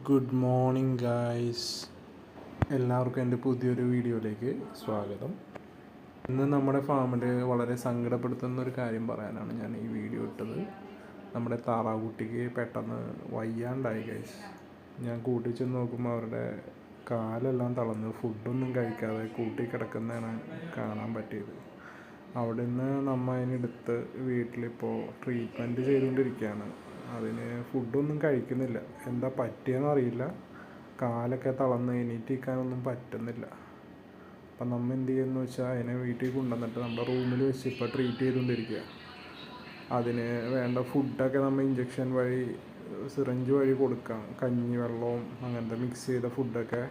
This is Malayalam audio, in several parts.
ഗുഡ് മോർണിംഗ് ഗായ്സ്, എല്ലാവർക്കും എൻ്റെ പുതിയൊരു വീഡിയോയിലേക്ക് സ്വാഗതം. ഇന്ന് നമ്മുടെ ഫാമിൽ വളരെ സങ്കടപ്പെടുത്തുന്ന ഒരു കാര്യം പറയാനാണ് ഞാൻ ഈ വീഡിയോ ഇട്ടത്. നമ്മുടെ താറാവുകുട്ടിക്ക് പെട്ടെന്ന് വയ്യാണ്ടായി ഗൈസ്. ഞാൻ കൂട്ടി ചെന്ന് നോക്കുമ്പോൾ അവരുടെ കാലെല്ലാം തളർന്ന് ഫുഡൊന്നും കഴിക്കാതെ കൂട്ടി കിടക്കുന്നതാണ് കാണാൻ പറ്റിയത്. അവിടെ നിന്ന് നമ്മൾ അതിനെടുത്ത് വീട്ടിലിപ്പോൾ ട്രീറ്റ്മെൻറ്റ് ചെയ്തുകൊണ്ടിരിക്കുകയാണ്. അതിന് ഫുഡൊന്നും കഴിക്കുന്നില്ല. എന്താ പറ്റിയെന്ന് അറിയില്ല. കാലൊക്കെ തളർന്ന് എണീറ്റിരിക്കാനൊന്നും പറ്റുന്നില്ല. അപ്പം നമ്മൾ എന്ത് ചെയ്യുമെന്ന് വെച്ചാൽ അതിനെ വീട്ടിൽ കൊണ്ടുവന്നിട്ട് നമ്മുടെ റൂമിൽ വെച്ച് ഇപ്പോൾ ട്രീറ്റ് ചെയ്തുകൊണ്ടിരിക്കുക. അതിന് വേണ്ട ഫുഡൊക്കെ നമ്മൾ ഇഞ്ചക്ഷൻ വഴി സിറിഞ്ച് വഴി കൊടുക്കാം. കഞ്ഞി വെള്ളവും അങ്ങനത്തെ മിക്സ് ചെയ്ത ഫുഡൊക്കെ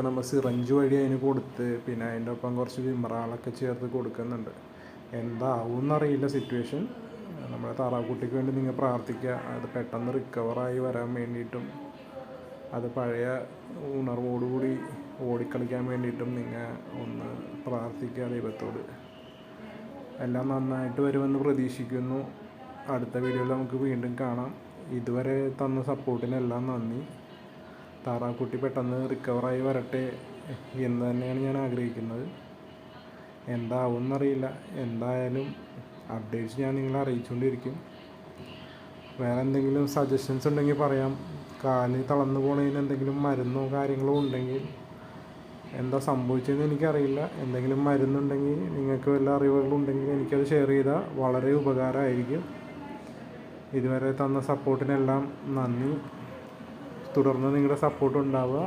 നമ്മൾ സിറിഞ്ച് വഴി അതിന് കൊടുത്ത് പിന്നെ അതിൻ്റെ ഒപ്പം കുറച്ച് വിമറാളൊക്കെ ചേർത്ത് കൊടുക്കുന്നുണ്ട്. എന്താവും എന്നറിയില്ല സിറ്റുവേഷൻ. നമ്മുടെ താറാവുകുട്ടിക്ക് വേണ്ടി നിങ്ങൾ പ്രാർത്ഥിക്കുക. അത് പെട്ടെന്ന് റിക്കവറായി വരാൻ വേണ്ടിയിട്ടും അത് പഴയ ഉണർവോടുകൂടി ഓടിക്കളിക്കാൻ വേണ്ടിയിട്ടും നിങ്ങൾ ഒന്ന് പ്രാർത്ഥിക്കുക ദൈവത്തോട്. എല്ലാം നന്നായിട്ട് വരുമെന്ന് പ്രതീക്ഷിക്കുന്നു. അടുത്ത വീഡിയോയിൽ നമുക്ക് വീണ്ടും കാണാം. ഇതുവരെ തന്ന സപ്പോർട്ടിനെല്ലാം നന്ദി. താറാവുകുട്ടി പെട്ടെന്ന് റിക്കവറായി വരട്ടെ എന്ന് തന്നെയാണ് ഞാൻ ആഗ്രഹിക്കുന്നത്. എന്താവും എന്നറിയില്ല. എന്തായാലും അപ്ഡേറ്റ്സ് ഞാൻ നിങ്ങളെ അറിയിച്ചുകൊണ്ടിരിക്കും. വേറെ എന്തെങ്കിലും സജഷൻസ് ഉണ്ടെങ്കിൽ പറയാം. കാല് തളർന്നു പോണതിന് എന്തെങ്കിലും മരുന്നോ കാര്യങ്ങളോ ഉണ്ടെങ്കിൽ, എന്താ സംഭവിച്ചതെന്ന് എനിക്കറിയില്ല. എന്തെങ്കിലും മരുന്നുണ്ടെങ്കിൽ നിങ്ങൾക്ക് വല്ല അറിവുകളുണ്ടെങ്കിൽ എനിക്കത് ഷെയർ ചെയ്താൽ വളരെ ഉപകാരമായിരിക്കും. ഇതുവരെ തന്ന സപ്പോർട്ടിനെല്ലാം നന്ദി. തുടർന്ന് നിങ്ങളുടെ സപ്പോർട്ട് ഉണ്ടാവുക.